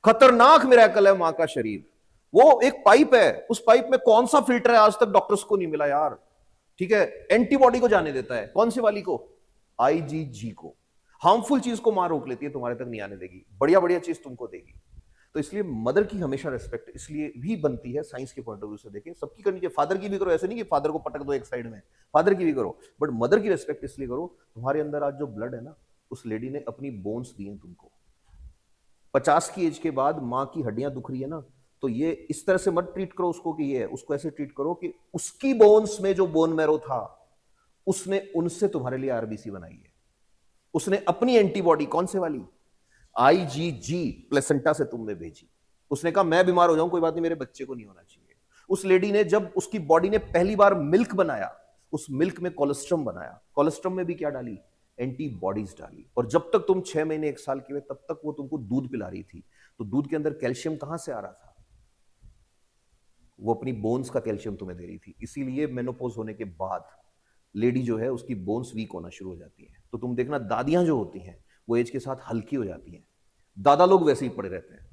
खतरनाक मिरेकल है मां का शरीर। वो एक पाइप है, उस पाइप में कौन सा फिल्टर है आज तक डॉक्टर्स को नहीं मिला यार। ठीक है, एंटीबॉडी को जाने देता है, कौन सी वाली को? आईजीजी को। हार्मफुल चीज को मां रोक लेती है, तुम्हारे तक नहीं आने देगी, बढ़िया बढ़िया चीज तुमको देगी। तो इसलिए मदर की हमेशा रिस्पेक्ट इसलिए भी बनती है, साइंस के पॉइंट ऑफ व्यू से देखें, सबकी करनी चाहिए। फादर की भी करो, ऐसे नहीं कि फादर को पटक दो एक साइड में, फादर की भी करो, बट मदर की रिस्पेक्ट इसलिए करो, तुम्हारे अंदर आज जो ब्लड है ना, उस लेडी ने अपनी बोन्स दी हैं तुमको। 50 की एज के बाद मां की हड्डियां दुख रही है ना, तो ये इस तरह से मत ट्रीट करो उसको कि ये है, उसको ऐसे ट्रीट करो कि उसकी बोन्स में जो बोन मैरो था, उसने उनसे तुम्हारे लिए आरबीसी बनाई है, उसने अपनी एंटीबॉडी, कौन से वाली? आईजीजी, प्लेसेंटा से तुमने भेजी। उसने कहा मैं बीमार हो जाऊं कोई बात नहीं, मेरे बच्चे को नहीं होना चाहिए। उस लेडी ने जब उसकी बॉडी ने पहली बार मिल्क बनाया, उस मिल्क में कोलेस्ट्रम बनाया, कोलेस्ट्रम में भी क्या डाली? एंटीबॉडीज डाली। और जब तक तुम 6 महीने 1 साल के हुए, तब तक वो तुमको दूध पिला रही थी। तो दूध के अंदर कैल्शियम कहां से आ रहा था? वो अपनी बोन्स का कैल्शियम तुम्हें दे रही थी। इसीलिए मेनोपॉज होने के बाद लेडी जो है उसकी बोन्स वीक होना शुरू हो जाती है। तो तुम देखना दादियां जो होती हैं वो एज के साथ हल्की हो जाती हैं, दादा लोग वैसे ही पड़े रहते हैं।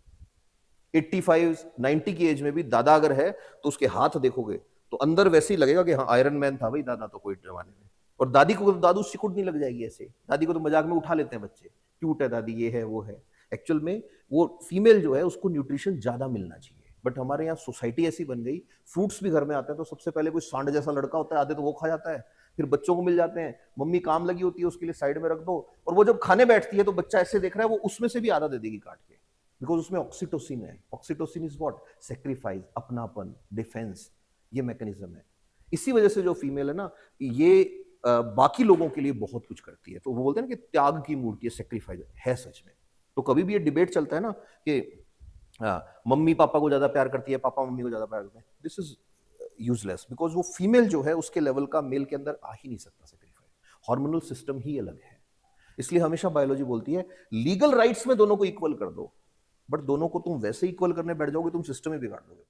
85 90 की एज में भी दादा अगर है तो उसके हाथ देखोगे तो अंदर वैसे ही लगेगा कि हाँ आयरन मैन था भाई दादा तो कोई जमाने में। और दादी को तो दादू सिकुड़ नहीं लग जाएगी ऐसे, दादी को तो मजाक में उठा लेते हैं बच्चे, क्यूट है दादी, ये है वो है। एक्चुअल में वो फीमेल जो है उसको न्यूट्रिशन ज्यादा मिलना चाहिए, बट हमारे यहाँ सोसाइटी ऐसी बन गई, फ्रूट्स भी घर में आते हैं तो सबसे पहले कोई सांड जैसा लड़का होता है, आधे तो वो खा जाता है, फिर बच्चों को मिल जाते हैं, मम्मी काम लगी होती है उसके लिए साइड में रख दो, और वो जब खाने बैठती है तो बच्चा ऐसे देख रहा है, वो उसमें से भी आधा दे देगी काट के, बिकॉज उसमें ऑक्सीटोसिन है। Oxytocin is what? सेक्रीफाइस, अपनापन, डिफेंस, ये मैकेनिज्म है। इसी वजह से जो फीमेल है ना, ये बाकी लोगों के लिए बहुत कुछ करती है। तो वो बोलते हैं ना कि त्याग की मूर्ति है, सेक्रीफाइस है सच में। तो कभी भी ये डिबेट चलता है ना कि मम्मी पापा को ज्यादा प्यार करती है, पापा मम्मी को ज्यादा प्यार करते हैं, दिस इज यूजलेस, बिकॉज वो फीमेल जो है उसके लेवल का मेल के अंदर आ ही नहीं सकता सेक्रीफाइस, हार्मोनल सिस्टम ही अलग है। इसलिए हमेशा बायोलॉजी बोलती है लीगल राइट्स में दोनों को इक्वल कर दो, बट दोनों को तुम वैसे इक्वल करने बैठ जाओगे तुम सिस्टम ही बिगाड़ दोगे।